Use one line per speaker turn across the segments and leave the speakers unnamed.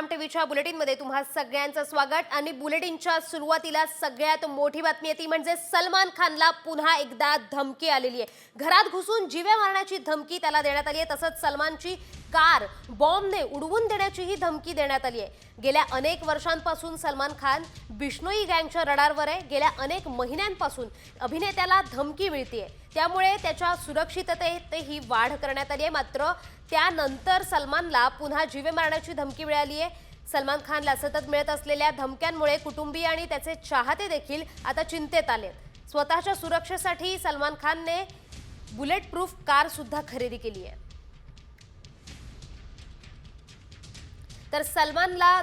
साम टीव्हीच्या बुलेटिनमध्ये तुम्हा सगळ्यांचं स्वागत। आणि बुलेटिनच्या सुरुवातीला सगळ्यात मोठी बातमी आहे ती म्हणजे सलमान खानला पुन्हा एकदा धमकी आलेली आहे। घरात घुसून जीवे मारण्याची धमकी त्याला देण्यात आली आहे। तसंच सलमानची कार बॉम्बने उडवून देण्याचीही धमकी देण्यात आली आहे। गेल्या अनेक वर्षांपासून सलमान खान बिश्नोई गँगच्या रडारवर आहे। गेल्या अनेक महिन्यांपासून अभिनेत्याला धमकी मिळतेय, त्यामुळे त्याच्या सुरक्षिततेतही वाढ करण्यात आली आहे। मात्र त्यानंतर सलमानला पुन्हा जीवे मारण्याची धमकी मिळाली आहे। सलमान खानला सतत मिळत असलेल्या धमक्यांमुळे कुटुंबीय आणि त्याचे चाहते देखील आता चिंतेत आले। स्वतःच्या सुरक्षेसाठी सलमान खानने बुलेट प्रूफ कार सुद्धा खरेदी केली आहे। तर सलमानला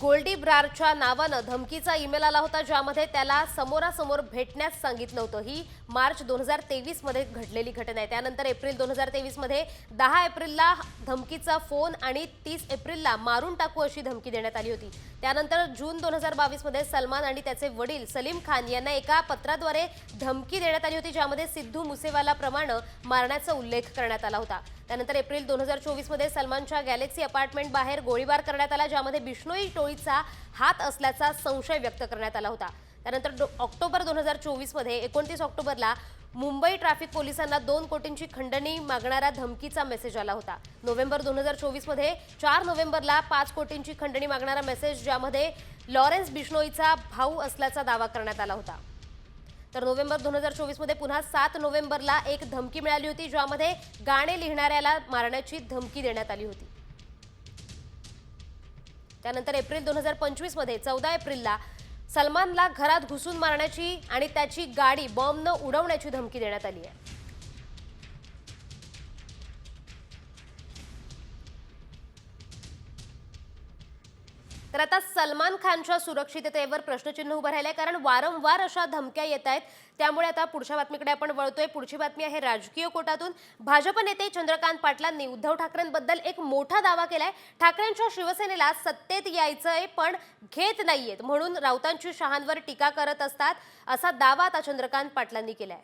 गोल्डी ब्रारच्या नावाने धमकीचा ईमेल आला होता, ज्यामध्ये त्याला समोरासमोर भेटण्यास सांगितलं होतं। ही मार्च 2023 मध्ये घडलेली घटना आहे। त्यानंतर एप्रिल 2023 मध्ये 10 एप्रिलला धमकीचा फोन आणि 30 एप्रिलला मारून टाकू अशी धमकी देण्यात आली होती। त्यानंतर जून 2022 मध्ये सलमान आणि त्याचे वडील सलीम खान यांना एका पत्राद्वारे धमकी देण्यात आली होती, ज्यामध्ये सिद्धू मुसेवाला प्रमाणे मारण्याचा उल्लेख करण्यात आला होता। त्यानंतर एप्रिल 2024 मध्ये सलमानच्या गॅलेक्सी अपार्टमेंट बाहेर गोळीबार करण्यात आला, ज्यामध्ये बिश्नोई टोळीचा हात असल्याचा संशय व्यक्त करण्यात आला होता। त्यानंतर ऑक्टोबर 2024 मध्ये 29 ऑक्टोबरला मुंबई ट्रॅफिक पोलिसांना 2 कोटींची खंडणी मागणारा धमकीचा मेसेज आला होता। नोव्हेंबर 2024 मध्ये 4 नोव्हेंबरला 5 कोटींची खंडणी मागणारा मेसेज, ज्यामध्ये लॉरेन्स बिश्नोईचा भाऊ असल्याचा दावा करण्यात आला होता। तर नोव्हेंबर 2024 मध्ये पुन्हा 7 नोव्हेंबरला एक धमकी मिळाली होती, ज्यामध्ये गाणे लिहिणाऱ्याला मारण्याची धमकी देण्यात आली होती। त्यानंतर एप्रिल 2025 मध्ये 14 एप्रिलला सलमानला घरात घुसून मारण्याची आणि त्याची गाडी बॉम्बने उडवण्याची धमकी देण्यात आली आहे। तर आता सलमान खानच्या सुरक्षिततेवर प्रश्नचिन्ह उभं राहिलंय, कारण वारंवार अशा धमक्या येत आहेत। त्यामुळे आता पुढच्या बातमीकडे आपण वळतोय। पुढची बातमी आहे राजकीय कोटातून। भाजप नेते चंद्रकांत पाटलांनी उद्धव ठाकरेंबद्दल एक मोठा दावा केलाय। ठाकरेंच्या शिवसेनेला सत्तेत यायचंय पण घेत नाहीयेत म्हणून राऊतांची शहांवर टीका करत असतात, असा दावा आता चंद्रकांत पाटलांनी केलाय।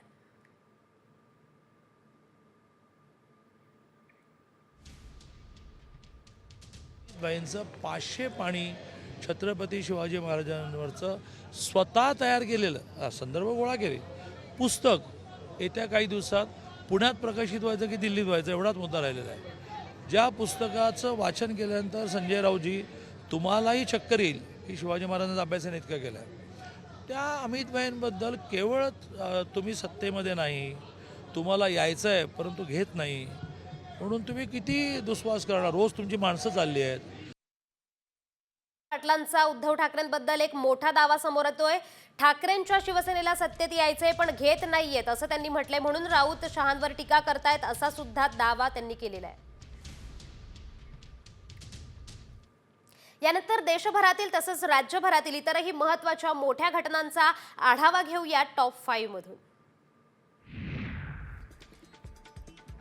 बाईंचं 500 पाणी छत्रपती शिवाजी महाराजांवरचं स्वतः तयार केलेलं संदर्भ गोळा केले पुस्तक येत्या काही दिवसात पुण्यात प्रकाशित व्हायचं की दिल्लीत व्हायचं एवढाच मुद्दा राहिलेला आहे। ज्या पुस्तकाचं वाचन केल्यानंतर संजय राऊजी तुम्हालाही चक्कर येईल की शिवाजी महाराजांचा अभ्यासाने इतका केला आहे। त्या अमितभाईंबद्दल केवळ तुम्ही सत्तेमध्ये नाही, तुम्हाला यायचं आहे परंतु घेत नाही म्हणून तुम्ही किती दुस्वास करणार। रोज तुमची माणसं चालली आहेत।
पाटलांचा उद्धव ठाकरेंबद्दल एक मोठा दावा समोर येतोय। ठाकरेंच्या शिवसेनेला सत्तेत यायचंय पण घेत नाहीयेत असं त्यांनी म्हटलंय, म्हणून राऊत शहांवर टीका करतायत असा सुद्धा दावा त्यांनी केलेला आहे। यानंतर देशभरातील तसंच राज्यभरातील इतरही महत्त्वाच्या मोठ्या घटनांचा आढावा घेऊया टॉप 5 मधून।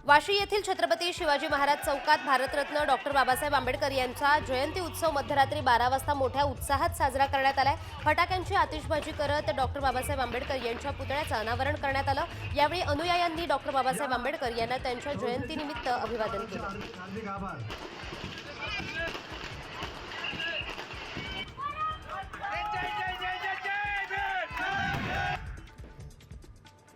वाशी येथील छत्रपती शिवाजी महाराज चौकात भारतरत्न डॉक्टर बाबासाहेब आंबेडकर यांचा जयंती उत्सव मध्यरात्री 12 वाजता मोठ्या उत्साहात साजरा करण्यात आलाय। फटाक्यांची आतिषबाजी करत डॉक्टर बाबासाहेब आंबेडकर यांच्या पुतळ्याचं अनावरण करण्यात आलं। यावेळी अनुयायांनी डॉक्टर बाबासाहेब आंबेडकर यांना त्यांच्या जयंतीनिमित्त अभिवादन केलं।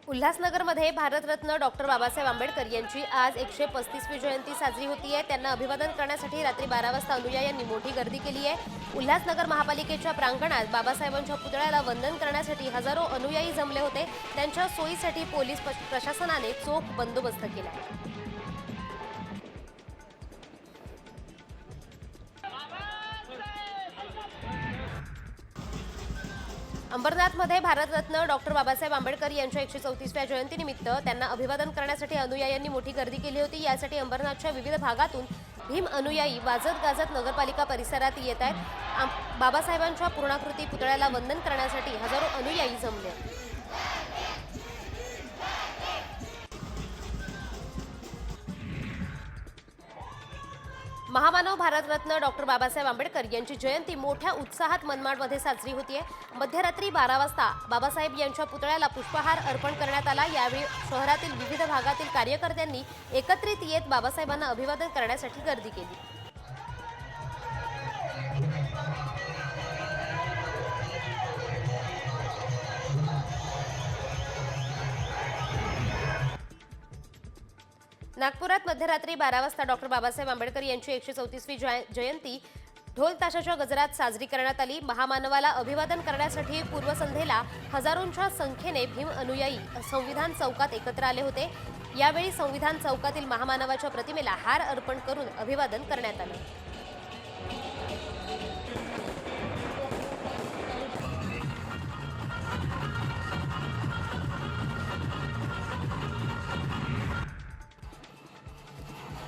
उल्हासनगरमध्ये भारतरत्न डॉक्टर बाबासाहेब आंबेडकर यांची आज 135वी जयंती साजरी होतीये। त्यांना अभिवादन करण्यासाठी रात्री 12 वाजता अनुयायांनी मोठी गर्दी केली आहे। उल्हासनगर महापालिकेच्या प्रांगणात बाबासाहेबांच्या पुतळ्याला वंदन करण्यासाठी हजारो अनुयायी जमले होते। त्यांच्या सोयीसाठी पोलीस प्रशासनाने चोख बंदोबस्त केला आहे। अंबरनाथमध्ये भारतरत्न डॉक्टर बाबासाहेब आंबेडकर यांच्या 134व्या जयंतीनिमित्त त्यांना अभिवादन करण्यासाठी अनुयायांनी मोठी गर्दी केली होती। यासाठी अंबरनाथच्या विविध भागातून भीम अनुयायी वाजत गाजत नगरपालिका परिसरात येत आहेत। बाबासाहेबांच्या पूर्णाकृती पुतळ्याला वंदन करण्यासाठी हजारो अनुयायी जमले। महामानव भारतरत्न डॉक्टर बाबासाहेब आंबेडकर यांची जयंती मोठ्या उत्साहात मनमाडमध्ये साजरी होतीये। मध्यरात्री 12 वाजता बाबासाहेब यांच्या पुतळ्याला पुष्पहार अर्पण करण्यात आला। यावेळी शहरातील विविध भागातील कार्यकर्त्यांनी एकत्रित येत बाबासाहेबांना अभिवादन करण्यासाठी गर्दी केली। नागपुरात मध्यरात्री 12 वाजता डॉक्टर बाबासाहेब आंबेडकर यांची 134वी जयंती ढोल ताशाच्या गजरात साजरी करण्यात आली. महामानवाला अभिवादन करण्यासाठी पूर्वसंध्येला हजारोंच्या संख्येने भीम अनुयायी संविधान चौकात एकत्र आले होते. यावेळी संविधान चौकातील महामानवाच्या प्रतिमेला हार अर्पण करून अभिवादन करण्यात आलं.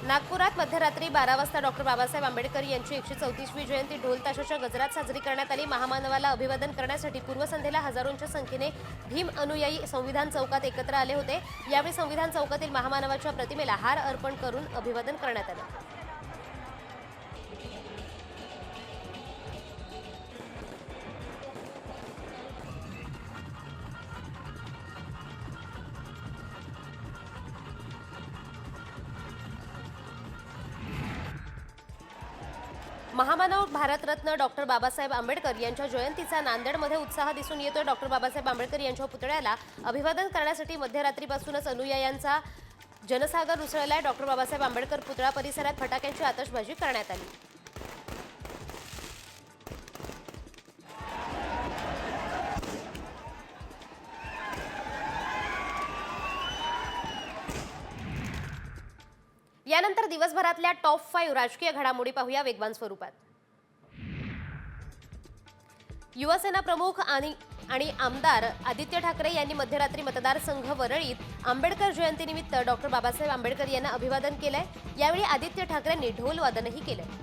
नागपुरात मध्यरात्री 12 वाजता डॉक्टर बाबासाहेब आंबेडकर यांची 134वी जयंती ढोल ताशाच्या गजरात साजरी करण्यात आली. महामानवाला अभिवादन करण्यासाठी पूर्वसंध्येला हजारोंच्या संख्येने भीम अनुयायी संविधान चौकात एकत्र आले होते. यावेळी संविधान चौकातील महामानवाच्या प्रतिमेला हार अर्पण करून अभिवादन करण्यात आलं. महामानव भारतरत्न डॉक्टर बाबासाहेब आंबेडकर यांच्या जयंतीचा नांदेडमध्ये उत्साह दिसून येतोय. डॉक्टर बाबासाहेब आंबेडकर यांच्या पुतळ्याला अभिवादन करण्यासाठी मध्यरात्रीपासूनच अनुयायांचा जनसागर उसळलाय. डॉक्टर बाबासाहेब आंबेडकर पुतळा परिसरात फटाक्यांची आतषबाजी करण्यात आली. यानंतर दिवसभरातल्या टॉप 5 राजकीय घडामोडी पाहूया वेगवान स्वरूपात. युवासेना प्रमुख आणि आमदार आदित्य ठाकरे यांनी मध्यरात्री मतदारसंघ वरळीत आंबेडकर जयंतीनिमित्त डॉक्टर बाबासाहेब आंबेडकर यांना अभिवादन केलंय. यावेळी आदित्य ठाकरेंनी ढोल वादनही केलंय.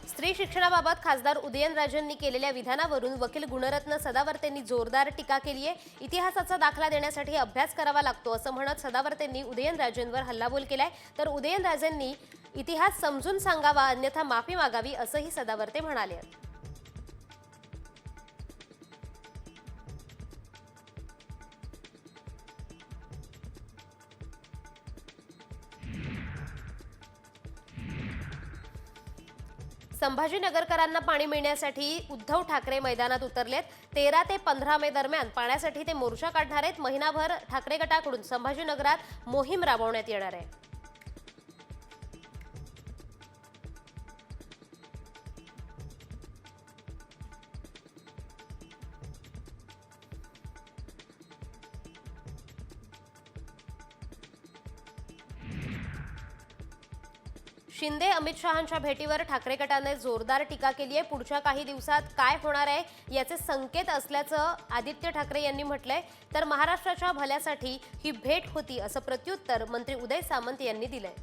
स्त्री शिक्षणाबाबत खासदार उदयनराजेंनी केलेल्या विधानावरून वकील गुणरत्न सदावर्तेंनी जोरदार टीका केली आहे. इतिहासाचा दाखला देण्यासाठी अभ्यास करावा लागतो असं म्हणत सदावर्तेंनी उदयनराजेंवर हल्लाबोल केलाय. तर उदयनराजेंनी इतिहास समजून सांगावा अन्यथा माफी मागावी असंही सदावर्ते म्हणाले. संभाजीनगरकरांना पाणी मिळण्यासाठी उद्धव ठाकरे मैदानात उतरलेत. 13 ते 15 मे दरम्यान पाण्यासाठी ते मोर्चा काढणार आहेत. महिनाभर ठाकरे गटाकडून संभाजीनगरात मोहीम राबवण्यात येणार आहे. शिंदे अमित शहांच्या भेटीवर ठाकरे गटाने जोरदार टीका केली आहे. पुढच्या काही दिवसात काय होणार आहे याचे संकेत असल्याचं आदित्य ठाकरे यांनी म्हटलंय. तर महाराष्ट्राच्या भल्यासाठी ही भेट होती असं प्रत्युत्तर मंत्री उदय सामंत यांनी दिलंय.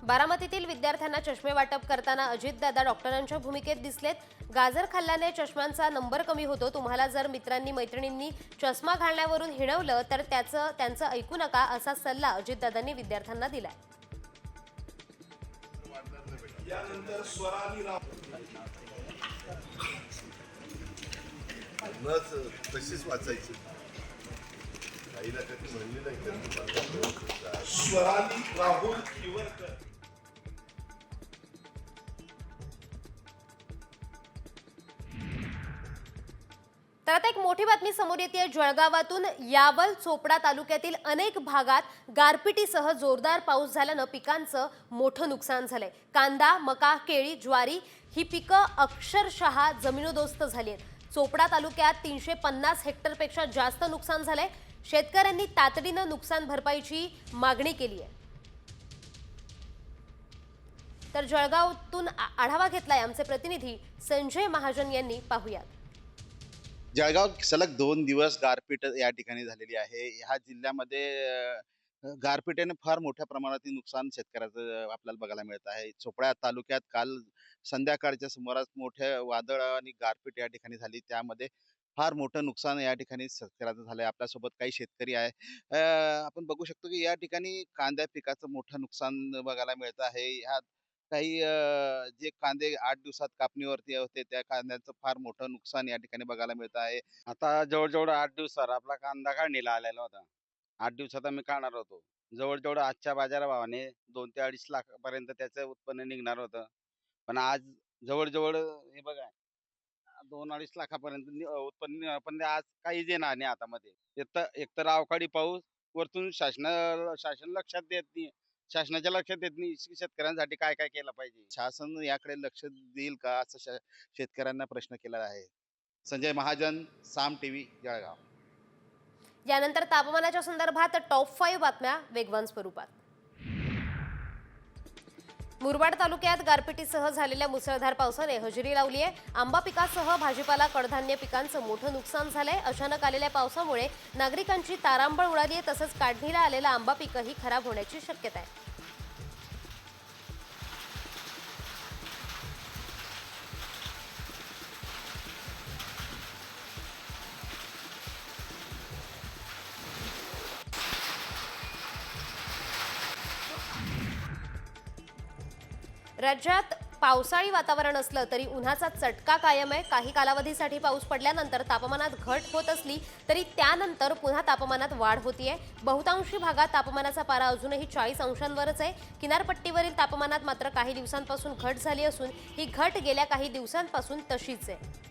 बारामतीतील विद्यार्थ्यांना चष्मे वाटप करताना अजितदादा डॉक्टरांच्या भूमिकेत दिसलेत. गाजर खाल्ल्याने चष्म्यांचा नंबर कमी होतो. तुम्हाला जर मित्रांनी मैत्रिणींनी चष्मा घालण्यावरून हिणवलं तर त्यांचं ऐकू नका असा सल्ला अजितदादांनी विद्यार्थ्यांना दिलाय.
तशीच वाचायची आईला कधी म्हणली नाही. स्वराली राहुल किवरकर.
तर आता एक मोठी बातमी समोर येते. जळगावातून यावल चोपडा तालुक्यातील अनेक भागात गारपिटीसह जोरदार पाऊस झाल्यानं पिकांचं मोठं नुकसान झालंय. कांदा, मका, केळी, ज्वारी ही पिकं अक्षरशः जमिनोदोस्त झाली आहेत. चोपडा तालुक्यात 350 हेक्टरपेक्षा जास्त नुकसान झालंय. शेतकऱ्यांनी तातडीनं नुकसान भरपाईची मागणी केली आहे. तर जळगावातून आढावा घेतलाय आमचे प्रतिनिधी संजय महाजन यांनी. पाहूयात.
जळगाव सलग 2 दिवस गारपीट या ठिकाणी झालेली आहे. ह्या जिल्ह्यामध्ये गारपिटीने फार मोठ्या प्रमाणात नुकसान शेतकऱ्याचं आपल्याला बघायला मिळत आहे. चोपडा तालुक्यात काल संध्याकाळच्या सुमारास मोठ्या वादळ आणि गारपीट या ठिकाणी झाली. त्यामध्ये फार मोठं नुकसान या ठिकाणी शेतकऱ्याचं झालंय. आपल्यासोबत काही शेतकरी आहे. आपण बघू शकतो की या ठिकाणी कांद्या पिकाचं मोठं नुकसान बघायला मिळत आहे. ह्या काही जे कांदे 8 दिवसात कापणीवरती होते त्या कांद्यांचं फार मोठं नुकसान या ठिकाणी बघायला मिळत आहे.
आता जवळ-जवळ 8 दिवसावर आपला कांदा काढणीला आलेला होता. 8 दिवसात आम्ही काढणार होतो. जवळ-जवळ आजच्या बाजारभावाने 2 ते 2.5 लाखापर्यंत त्याचं उत्पन्न निघणार होतं. पण आज जवळ-जवळ हे बघा 2-2.5 लाखापर्यंत उत्पन्न निघणार. पण ते आज काहीच येणार नाही हातामध्ये. एकतर अवकाळी पाऊस, वरतून शासन लक्षात देत नाही. शासनाच्या लक्षात येत नाही की शेतकऱ्यांसाठी काय-काय केलं पाहिजे.
शासन याकडे लक्ष देईल का असं शेतकऱ्यांना प्रश्न केला आहे. संजय महाजन, साम टीव्ही, जळगाव.
यानंतर तापमानाच्या संदर्भात टॉप 5 बातम्या वेगवान स्वरूपात. मुरबाड तालुक्यात गारपिटीसह झालेल्या मुसळधार पावसाने हजेरी लावली आहे. आंबा पिकासह भाजीपाला कडधान्य पिकांचं मोठं नुकसान झालंय. अचानक आलेल्या पावसामुळे नागरिकांची तारांबळ उडाली आहे. तसंच काढणीला आलेलं आंबा पीकही खराब होण्याची शक्यता आहे. राज्यात पावसाळी वातावरण असलं तरी उन्हाचा चटका कायम आहे. काही कालावधीसाठी पाऊस पडल्यानंतर तापमानात घट होत असली तरी त्यानंतर पुन्हा तापमानात वाढ होतीये. बहुतांशी भागात तापमानाचा पारा अजूनही 40 अंशांवरच आहे. किनारपट्टीवरील तापमानात मात्र काही दिवसांपासून घट झाली असून ही घट गेल्या काही दिवसांपासून तशीच आहे.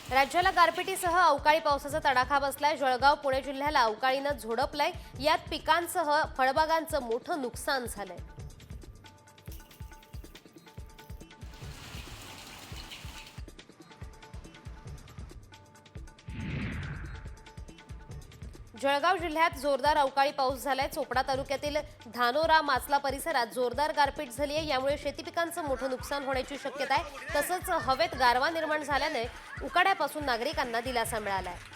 राज्याला गारपिटीसह अवकाळी पावसाचा तडाखा बसलाय. जळगाव, पुणे जिल्ह्याला अवकाळीनं झोडपलंय. यात पिकांसह फळबागांचं मोठं नुकसान झालंय. जळगाव जिल्ह्यात जोरदार अवकाळी पाऊस झालाय. चोपडा तालुक्यातील धानोरा, माचला परिसरात जोरदार गारपीट झाली आहे. यामुळे शेती पिकांचं मोठं नुकसान होण्याची शक्यता आहे. तसंच हवेत गारवा निर्माण झाल्याने उकाड्यापासून नागरिकांना दिलासा मिळाला आहे.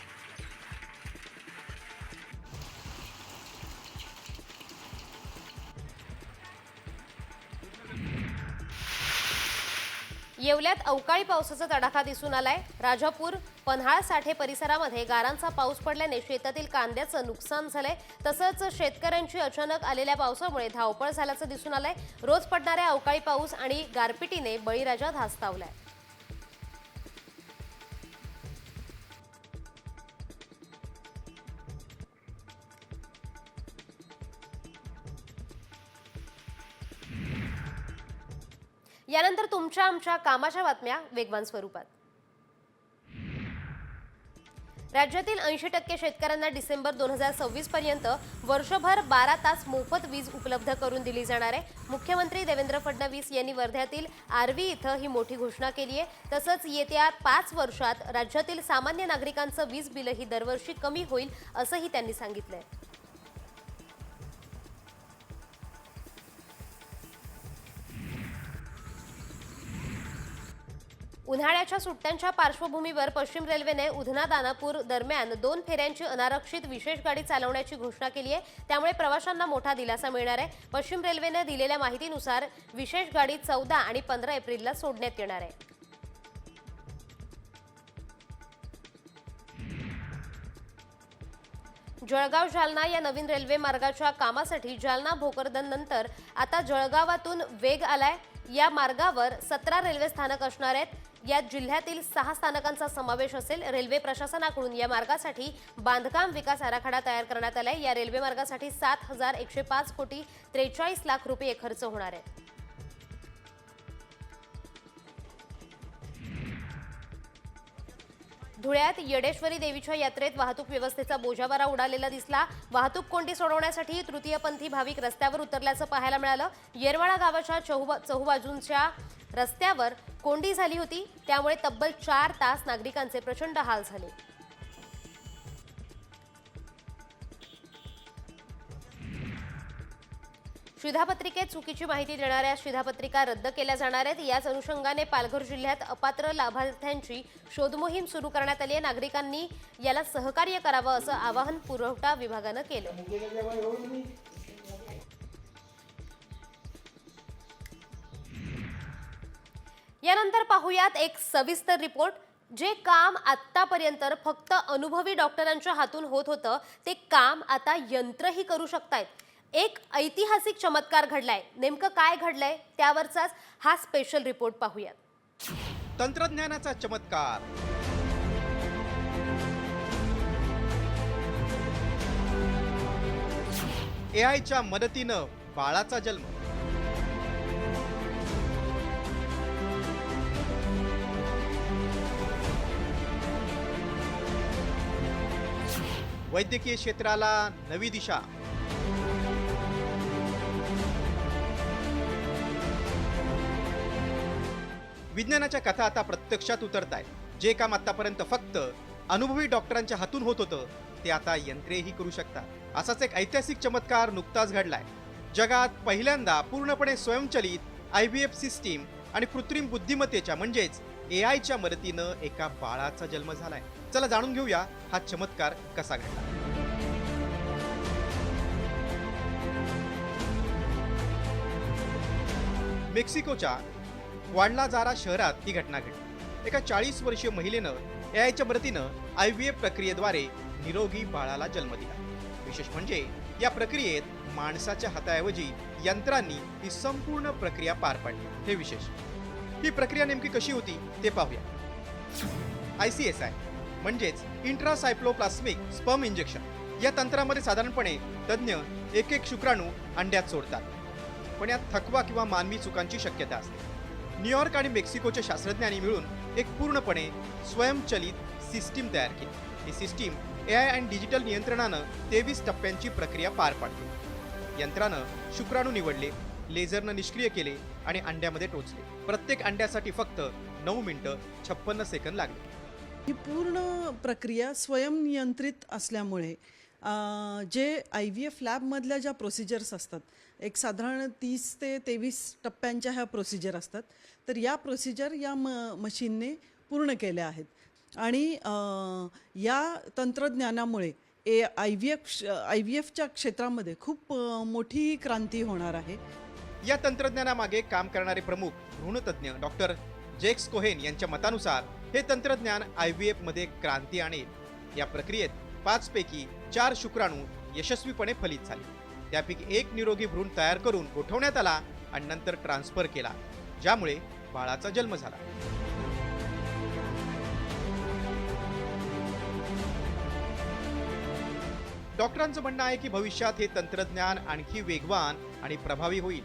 येवल्यात अवकाळी पावसाचा तडाखा दिसून आलाय. राजापूर, पन्हाळ साठे परिसरामध्ये गारांचा पाऊस पडल्याने शेतातील कांद्याचं नुकसान झालंय. तसंच शेतकऱ्यांची अचानक आलेल्या पावसामुळे धावपळ झाल्याचं दिसून आलंय. रोज पडणाऱ्या अवकाळी पाऊस आणि गारपिटीने बळीराजा धास्तावलाय. यानंतर तुमच्या आमच्या कामाच्या बातम्या वेगवान स्वरूपात. राज्यातील 80% शेतकऱ्यांना डिसेंबर 2026 पर्यंत वर्षभर 12 तास मोफत वीज उपलब्ध करून दिली जाणार आहे. मुख्यमंत्री देवेंद्र फडणवीस यांनी वर्ध्यातील आर्वी इथं ही मोठी घोषणा केली आहे. तसंच येत्या 5 वर्षात राज्यातील सामान्य नागरिकांचं वीज बिलही दरवर्षी कमी होईल असंही त्यांनी सांगितलंय. उन्हाळ्याच्या सुट्ट्यांच्या पार्श्वभूमीवर पश्चिम रेल्वेने उधना दानापूर दरम्यान 2 फेऱ्यांची अनारक्षित विशेष गाडी चालवण्याची घोषणा केली आहे. त्यामुळे प्रवाशांना मोठा दिलासा मिळणार आहे. पश्चिम रेल्वेने दिलेल्या माहितीनुसार विशेष गाडी 14 आणि 15 एप्रिलला सोडण्यात येणार आहे. जळगाव जालना या नवीन रेल्वे मार्गाच्या कामासाठी जालना भोकरदन नंतर आता जळगावातून वेग आलाय. या मार्गावर 17 रेल्वे स्थानक असणार आहेत. यात जिल्ह्यातील 6 स्थानकांचा समावेश असेल. रेल्वे प्रशासनाकडून या मार्गासाठी बांधकाम विकास आराखडा तयार करण्यात आलाय. या रेल्वे मार्गासाठी 7,105 कोटी 43 लाख रुपये खर्च होणार आहे. धुळ्यात येडेश्वरी देवीच्या यात्रेत वाहतूक व्यवस्थेचा बोजावारा उडालेला दिसला. वाहतूक कोंडी सोडवण्यासाठी तृतीयपंथी भाविक रस्त्यावर उतरल्याचं पाहायला मिळालं. येरवाडा गावाच्या चहूबाजूंच्या रस्त्यावर कोंडी झाली होती. त्यामुळे तब्बल 4 तास नागरिकांचे प्रचंड हाल झाले. शिधापत्रिकेत चुकीची माहिती देणाऱ्या शिधापत्रिका रद्द केल्या जाणार आहेत. याच अनुषंगाने पालघर जिल्ह्यात अपात्र लाभार्थ्यांची शोधमोहीम सुरू करण्यात आली आहे. नागरिकांनी याला सहकार्य करावं असं आवाहन पुरवठा विभागानं केलं. यानंतर पाहूयात एक सविस्तर रिपोर्ट. जे काम आत्तापर्यंत फक्त अनुभवी डॉक्टरांच्या हातून होत होतं ते काम आता यंत्रही करू शकतायत. एक ऐतिहासिक चमत्कार घडलाय. नेमकं काय घडलंय त्यावरचाच हा स्पेशल रिपोर्ट पाहूयात.
तंत्रज्ञानाचा चमत्कार. एआयच्या मदतीनं बाळाचा जन्म. वैद्यकीय क्षेत्राला नवी दिशा. विज्ञानाच्या कथा आता प्रत्यक्षात उतरत आहेत. जे काम आतापर्यंत फक्त अनुभवी डॉक्टरांच्या हातून होत होतं ते आता यंत्रेही करू शकतात. असाच एक ऐतिहासिक चमत्कार नुकताच घडलाय. जगात पहिल्यांदा पूर्णपणे स्वयंचलित IVF सिस्टीम आणि कृत्रिम बुद्धिमत्तेच्या म्हणजेच एआयच्या मदतीनं एका बाळाचा जन्म झालाय. चला जाणून घेऊया हा चमत्कार कसा घडला. मेक्सिकोच्या ग्वाडलाजारा शहरात ही घटना घडली. एका 40 वर्षीय महिलेनं एआयच्या मदतीनं IVF प्रक्रियेद्वारे निरोगी बाळाला जन्म दिला. विशेष म्हणजे या प्रक्रियेत माणसाच्या हाताऐवजी यंत्रांनी ही संपूर्ण प्रक्रिया पार पाडली. हे विशेष. ही प्रक्रिया नेमकी कशी होती ते पाहूया. ICSI म्हणजेच इंट्रासायक्लोप्लास्मिक स्पर्म इंजेक्शन या तंत्रामध्ये साधारणपणे तज्ज्ञ एक शुक्राणू अंड्यात सोडतात. पण यात थकवा किंवा मानवी चुकांची शक्यता असते. न्यूयॉर्क आणि मेक्सिकोच्या शास्त्रज्ञांनी मिळून एक पूर्णपणे स्वयंचलित सिस्टीम तयार केली. ही सिस्टीम AI आणि डिजिटल नियंत्रणानं 23 टप्प्यांची प्रक्रिया पार पाडते. यंत्रानं शुक्राणू निवडले, लेझरनं निष्क्रिय केले आणि अंड्यामध्ये टोचले. प्रत्येक अंड्यासाठी फक्त 9 मिनिटं 56 सेकंद लागले.
ही पूर्ण प्रक्रिया स्वयंनियंत्रित असल्यामुळे जे IVF लॅबमधल्या ज्या प्रोसिजर्स असतात, एक साधारण 30 ते 23 टप्प्यांच्या ह्या प्रोसिजर असतात. तर या प्रोसिजर या मशीनने पूर्ण केल्या आहेत. आणि या तंत्रज्ञानामुळे IVFच्या क्षेत्रामध्ये खूप मोठी क्रांती होणार आहे.
या तंत्रज्ञानामागे काम करणारे प्रमुख भ्रूणतज्ञ डॉक्टर जेक्स कोहेन यांच्या मतानुसार हे तंत्रज्ञान IVF मध्ये क्रांती आणेल. या प्रक्रियेत 5 पैकी 4 शुक्राणू यशस्वीपणे फलित झाले. त्यापैकी एक निरोगी भ्रूण तयार करून गोठवण्यात आला आणि नंतर ट्रान्सफर केला, ज्यामुळे बाळाचा जन्म झाला. डॉक्टरांचं म्हणणं आहे की भविष्यात हे तंत्रज्ञान आणखी वेगवान आणि प्रभावी होईल.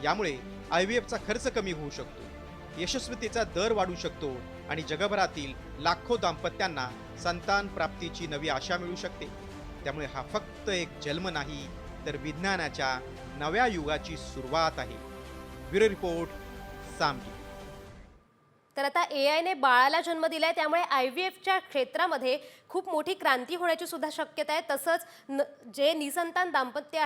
यामुळे IVFचा खर्च कमी होऊ शकतो, यशस्वीतेचा दर वाढू शकतो आणि जगभरातील लाखो दाम्पत्यांना संतान प्राप्तीची नवी आशा मिळू शकते. त्यामुळे हा फक्त एक जन्म नाही, तर विज्ञानाच्या नव्या युगाची सुरुवात आहे. ब्युरो रिपोर्ट, साम टीव्ही.
तर आता AIने बाळाला जन्म दिलाय, त्यामुळे IVFच्या क्षेत्रामध्ये खूप मोठी क्रांती होण्याची सुद्धा शक्यता आहे. तसंच जे निसंतान दाम्पत्य